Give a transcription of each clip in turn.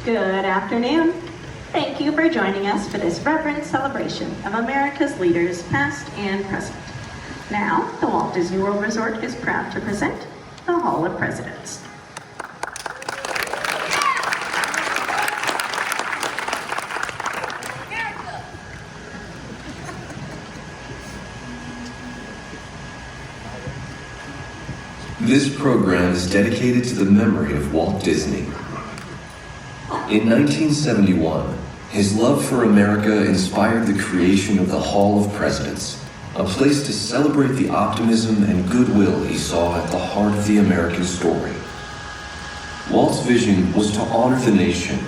Good afternoon. Thank you for joining us for this reverent celebration of America's leaders past and present. Now, the Walt Disney World Resort is proud to present the Hall of Presidents. This program is dedicated to the memory of Walt Disney. In 1971, his love for America inspired the creation of the Hall of Presidents, a place to celebrate the optimism and goodwill he saw at the heart of the American story. Walt's vision was to honor the nation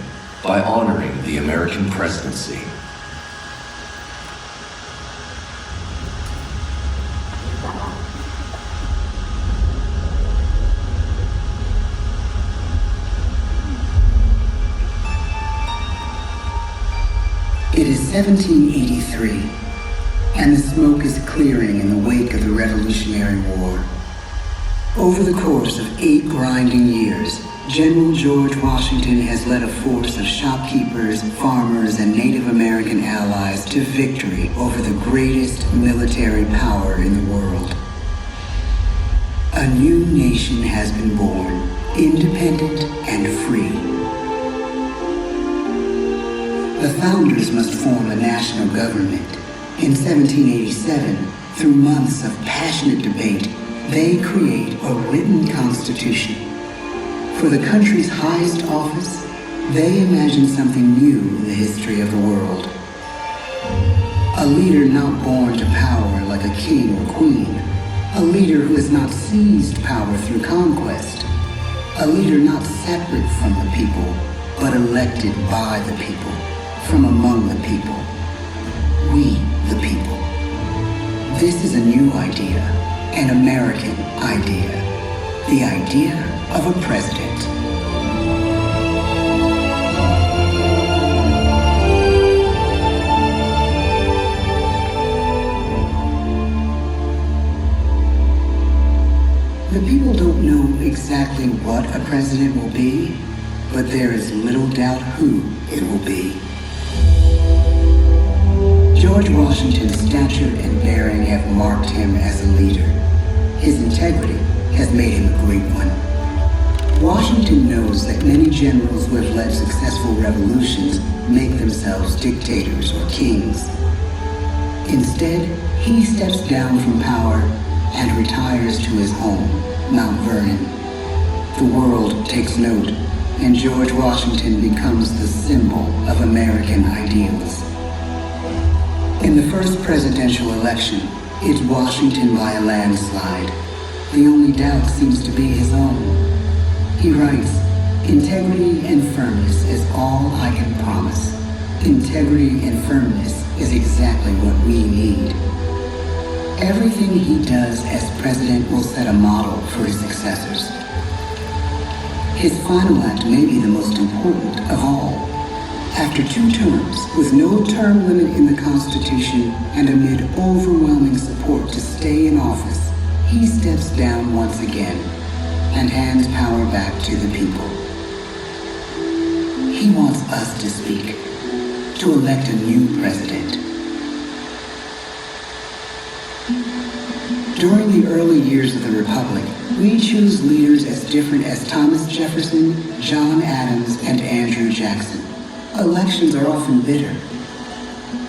by honoring the American presidency. It is 1783, and the smoke is clearing in the wake of the Revolutionary War. Over the course of 8 grinding years, General George Washington has led a force of shopkeepers, farmers, and Native American allies to victory over the greatest military power in the world. A new nation has been born, independent and free. The founders must form a national government. In 1787, through months of passionate debate, they create a written constitution. For the country's highest office, they imagine something new in the history of the world. A leader not born to power like a king or queen. A leader who has not seized power through conquest. A leader not separate from the people, but elected by the people. From among the people. We, the people. This is a new idea, an American idea. The idea of a president. The people don't know exactly what a president will be, but there is little doubt who it will be. George Washington's stature and bearing have marked him as a leader. His integrity has made him a great one. Washington knows that many generals who have led successful revolutions make themselves dictators or kings. Instead, he steps down from power and retires to his home, Mount Vernon. The world takes note, and George Washington becomes the symbol of American ideals. In the first presidential election, it's Washington by a landslide. The only doubt seems to be his own. He writes, "Integrity and firmness is all I can promise. Integrity and firmness is exactly what we need." Everything he does as president will set a model for his successors. His final act may be the most important of all. After 2 terms, with no term limit in the Constitution and amid overwhelming support to stay in office, he steps down once again and hands power back to the people. He wants us to speak, to elect a new president. During the early years of the Republic, we choose leaders as different as Thomas Jefferson, John Adams, and Andrew Jackson. Elections are often bitter.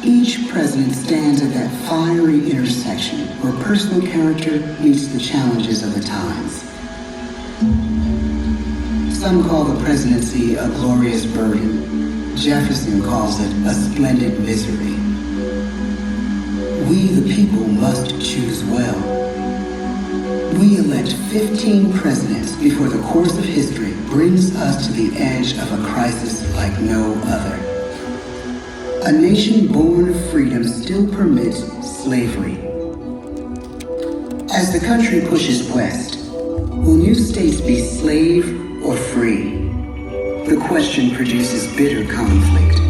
Each president stands at that fiery intersection where personal character meets the challenges of the times. Some call the presidency a glorious burden. Jefferson calls it a splendid misery. We, the people, must choose well. We elect 15 presidents before the course of history brings us to the edge of a crisis like no other. A nation born of freedom still permits slavery. As the country pushes west, will new states be slave or free? The question produces bitter conflict.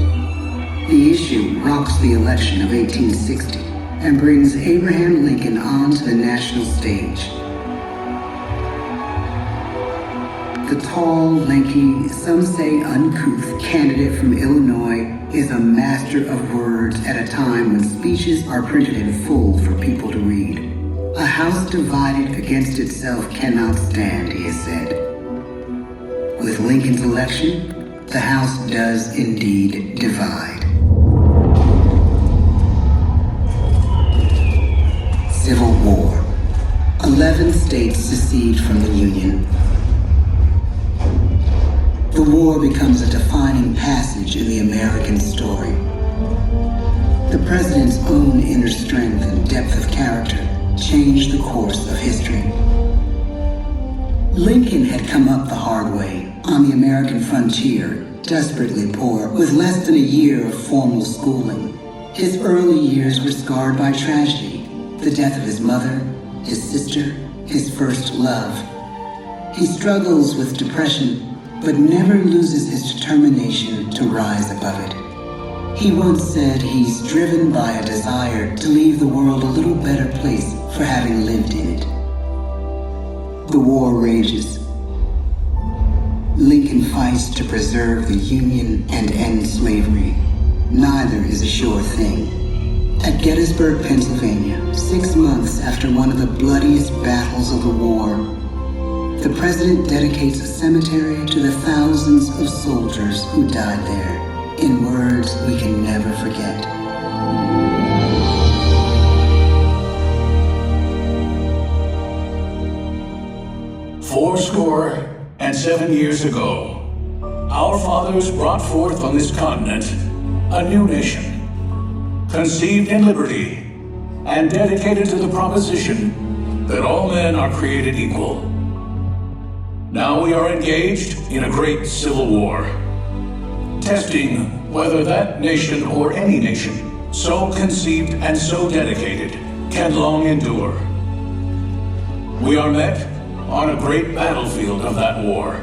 The issue rocks the election of 1860 and brings Abraham Lincoln onto the national stage. The tall, lanky, some say uncouth candidate from Illinois is a master of words at a time when speeches are printed in full for people to read. A house divided against itself cannot stand, he has said. With Lincoln's election, the House does indeed divide. Civil War. 11 states secede from the Union. The war becomes a defining passage in the American story. The president's own inner strength and depth of character changed the course of history. Lincoln had come up the hard way on the American frontier, desperately poor, with less than a year of formal schooling. His early years were scarred by tragedy, the death of his mother, his sister, his first love. He struggles with depression, but never loses his determination to rise above it. He once said he's driven by a desire to leave the world a little better place for having lived in it. The war rages. Lincoln fights to preserve the Union and end slavery. Neither is a sure thing. At Gettysburg, Pennsylvania, 6 months after one of the bloodiest battles of the war, the president dedicates a cemetery to the thousands of soldiers who died there, in words we can never forget. Fourscore and 7 years ago, our fathers brought forth on this continent a new nation, conceived in liberty and dedicated to the proposition that all men are created equal. Now we are engaged in a great civil war, testing whether that nation or any nation so conceived and so dedicated can long endure. We are met on a great battlefield of that war.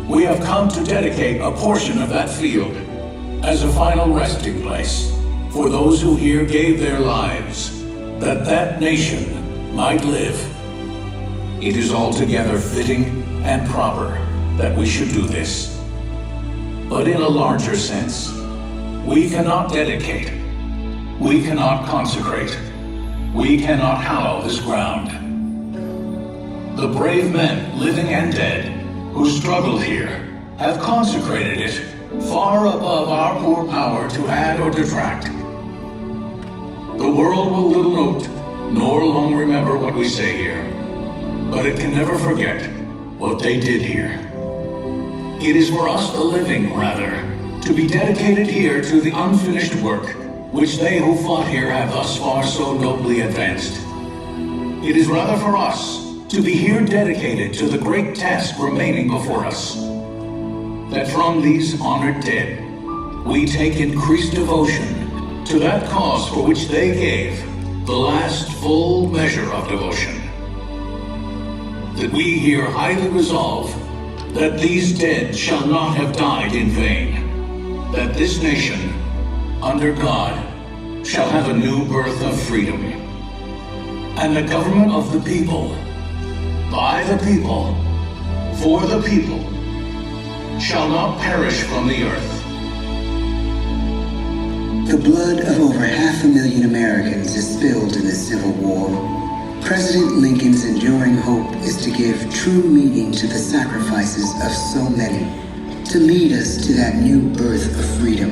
We have come to dedicate a portion of that field as a final resting place for those who here gave their lives that that nation might live. It is altogether fitting and proper that we should do this. But in a larger sense, we cannot dedicate, we cannot consecrate, we cannot hallow this ground. The brave men, living and dead, who struggled here, have consecrated it far above our poor power to add or detract. The world will little note, nor long remember what we say here, but it can never forget what they did here. It is for us, the living, rather, to be dedicated here to the unfinished work which they who fought here have thus far so nobly advanced. It is rather for us to be here dedicated to the great task remaining before us, that from these honored dead we take increased devotion to that cause for which they gave the last full measure of devotion. That we here highly resolve that these dead shall not have died in vain, that this nation, under God, shall have a new birth of freedom, and the government of the people, by the people, for the people, shall not perish from the earth. The blood of over 500,000 Americans is spilled in this Civil War. President Lincoln's enduring hope is to give true meaning to the sacrifices of so many, to lead us to that new birth of freedom.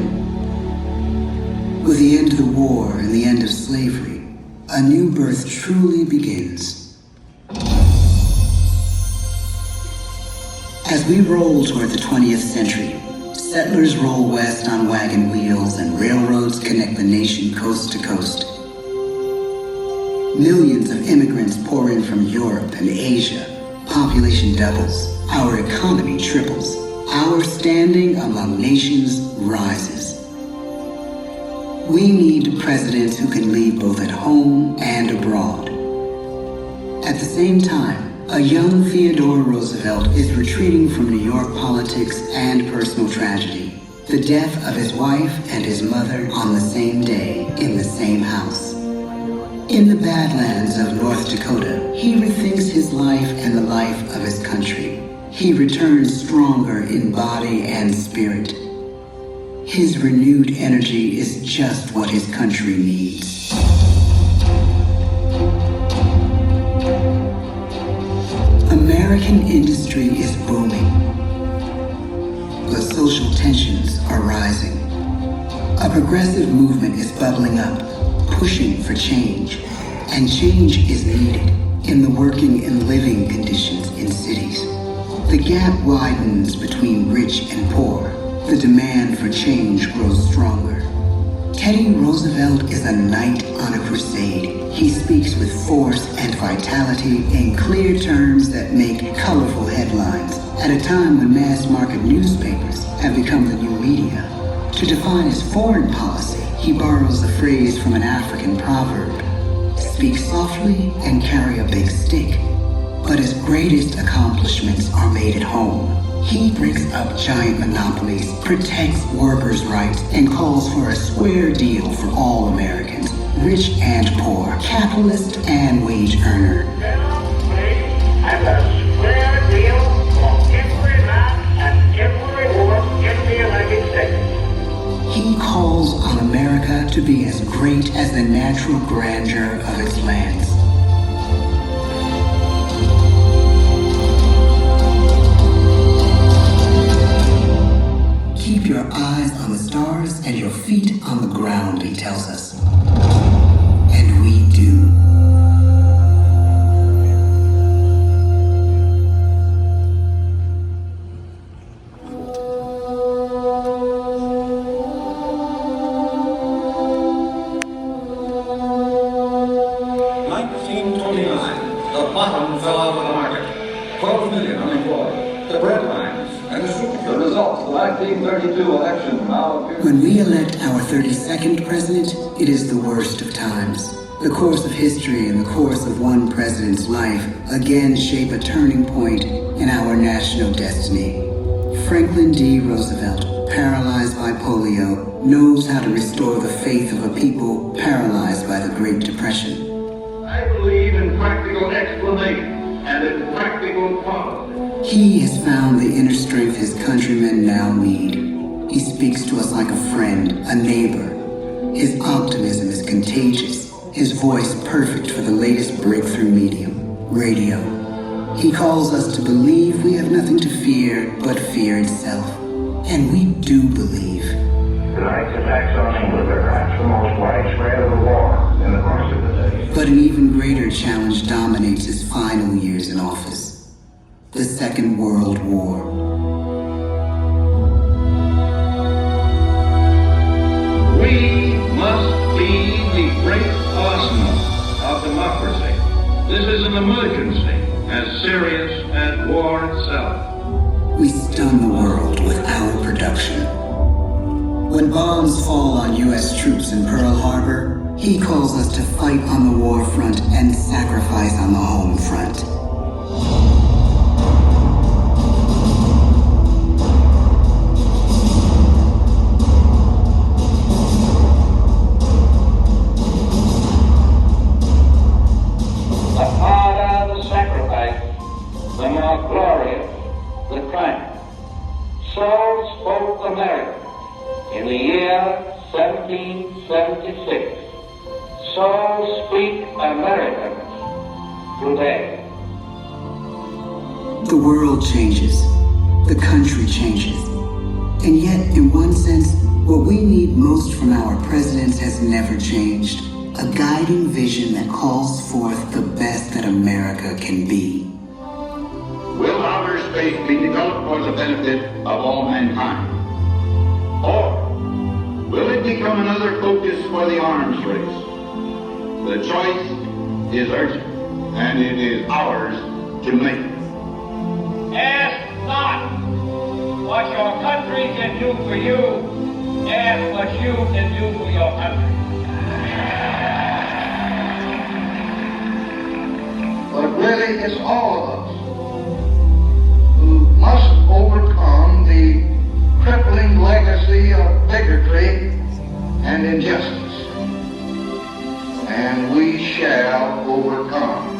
With the end of the war and the end of slavery, a new birth truly begins. As we roll toward the 20th century, settlers roll west on wagon wheels and railroads connect the nation coast to coast. Millions of immigrants pour in from Europe and Asia. Population doubles. Our economy triples. Our standing among nations rises. We need presidents who can lead both at home and abroad. At the same time, a young Theodore Roosevelt is retreating from New York politics and personal tragedy. The death of his wife and his mother on the same day in the same house. In the Badlands of North Dakota, he rethinks his life and the life of his country. He returns stronger in body and spirit. His renewed energy is just what his country needs. American industry is booming, but social tensions are rising. A progressive movement is bubbling up, pushing for change, and change is needed in the working and living conditions in cities. The gap widens between rich and poor. The demand for change grows stronger. Teddy Roosevelt is a knight on a crusade. He speaks with force and vitality in clear terms that make colorful headlines at a time when mass-market newspapers have become the new media. To define his foreign policy, he borrows the phrase from an African proverb: speak softly and carry a big stick. But his greatest accomplishments are made at home. He breaks up giant monopolies, protects workers' rights, and calls for a square deal for all Americans, rich and poor, capitalist and wage earner. And a square deal for every man and every woman in the United States. He calls on America to be as great as the natural grandeur of its lands. Keep your eyes on the stars and your feet on the ground, he tells us. And we do. The bottom fell out of the market. 12 million unemployed. The bread lines and the soup. The results of the 1932 election now appear. When we elect our 32nd president, it is the worst of times. The course of history and the course of one president's life again shape a turning point in our national destiny. Franklin D. Roosevelt, paralyzed by polio, knows how to restore the faith of a people paralyzed by the Great Depression. I believe in practical explanation and in practical policy. He has found the inner strength his countrymen now need. He speaks to us like a friend, a neighbor. His optimism is contagious, his voice perfect for the latest breakthrough medium, radio. He calls us to believe we have nothing to fear but fear itself. And we do believe. Tonight's attacks on England are perhaps the most widespread of the war in the course of the day. But an even greater challenge dominates his final years in office: the Second World War. We must be the great arsenal of democracy. This is an emergency as serious as war itself. We stun the world with our production. When bombs fall on U.S. troops in Pearl Harbor, he calls us to fight on the war front and sacrifice on the home front. The harder the sacrifice, the more glorious the triumph. So spoke America in the year 1776. So speak Americans today. The world changes. The country changes. And yet, in one sense, what we need most from our presidents has never changed. A guiding vision that calls forth the best that America can be. Will outer space be developed for the benefit of all mankind? Or will it become another focus for the arms race? The choice is urgent, and it is ours to make. Ask not what your country can do for you. Ask what you can do for your country. But really, it's all of us who must overcome the crippling legacy of bigotry and injustice. And we shall overcome.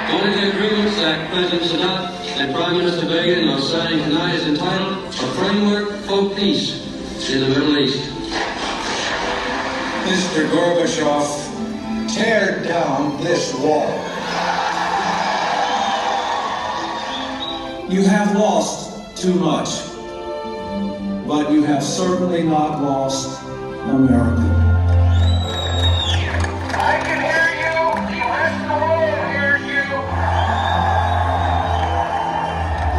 Dans les rues fact, President Sadat and Prime Minister Begin are signing tonight is entitled A Framework for Peace in the Middle East. Mr. Gorbachev, tear down this wall. You have lost too much, but you have certainly not lost America. I can hear you. The rest of the world hears you.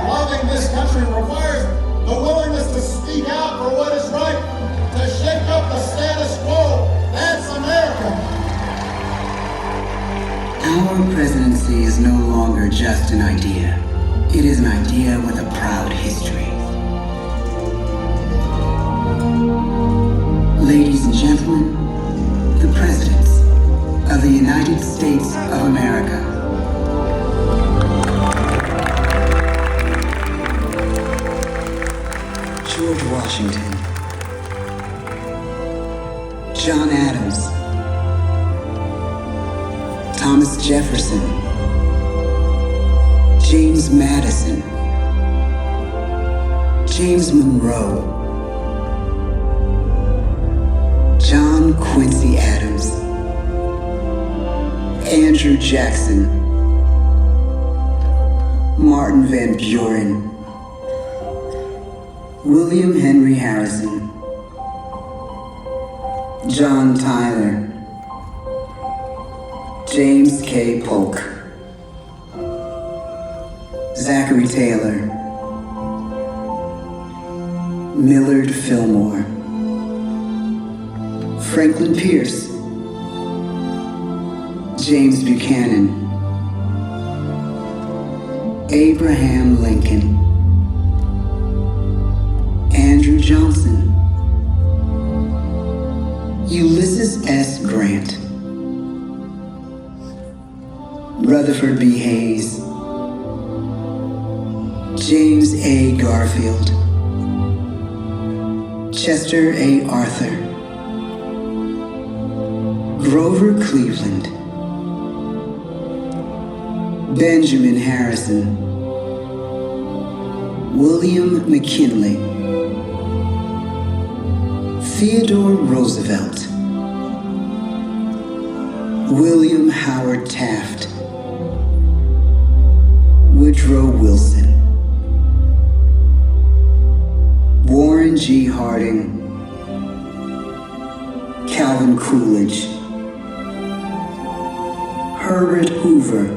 Loving this country requires the willingness to speak out for what is right, to shake up the status quo. That's America. Our presidency is no longer just an idea. It is an idea with a proud history. Ladies and gentlemen, the presidents of the United States of America. George Washington, John Adams, Thomas Jefferson, James Madison, James Monroe, John Quincy Adams, Andrew Jackson, Martin Van Buren, William Henry Harrison, John Tyler, James K. Polk, Zachary Taylor, Millard Fillmore, Franklin Pierce, James Buchanan, Abraham Lincoln, Andrew Johnson, Ulysses S. Grant, Rutherford B. Hayes, James A. Garfield, Chester A. Arthur, Grover Cleveland, Benjamin Harrison, William McKinley, Theodore Roosevelt, William Howard Taft, Woodrow Wilson, Warren G. Harding, Calvin Coolidge, Herbert Hoover,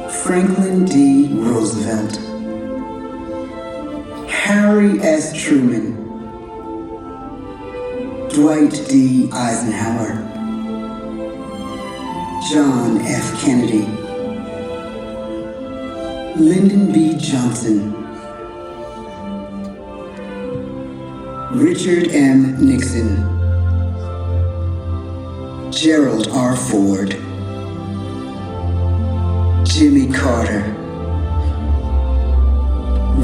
Franklin D. Roosevelt, Harry S. Truman, Dwight D. Eisenhower, John F. Kennedy, Lyndon B. Johnson, Richard M. Nixon, Gerald R. Ford, Jimmy Carter,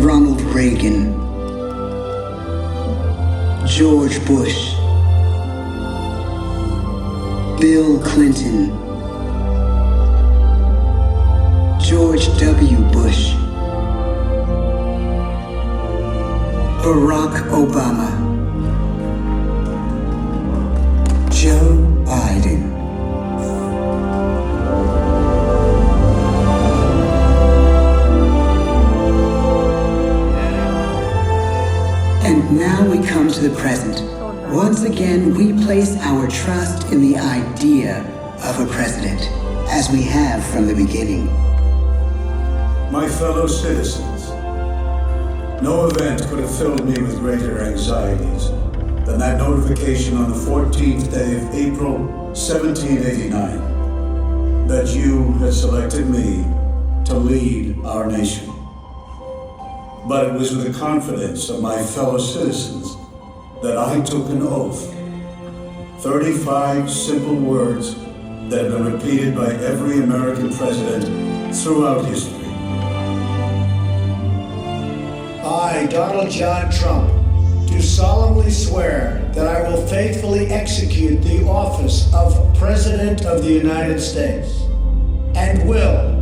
Ronald Reagan, George Bush, Bill Clinton, George W. Bush, Barack Obama, Joe Biden. And now we come to the present. Once again, we place our trust in the idea of a president, as we have from the beginning. My fellow citizens, no event could have filled me with greater anxieties than that notification on the 14th day of April, 1789, that you had selected me to lead our nation. But it was with the confidence of my fellow citizens that I took an oath. 35 simple words that have been repeated by every American president throughout history. I, Donald John Trump, do solemnly swear that I will faithfully execute the office of President of the United States and will,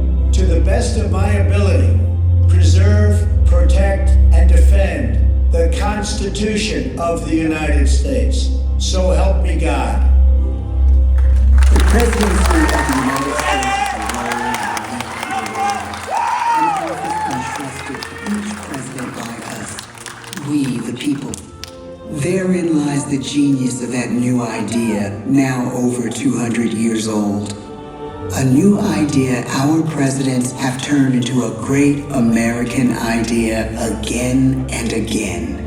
Constitution of the United States. So help me God. The presidency of the United States is a role an office entrusted to each president like us, we the people. Therein lies the genius of that new idea, now over 200 years old. A new idea our presidents have turned into a great American idea again and again.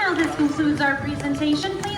Now this concludes our presentation. Please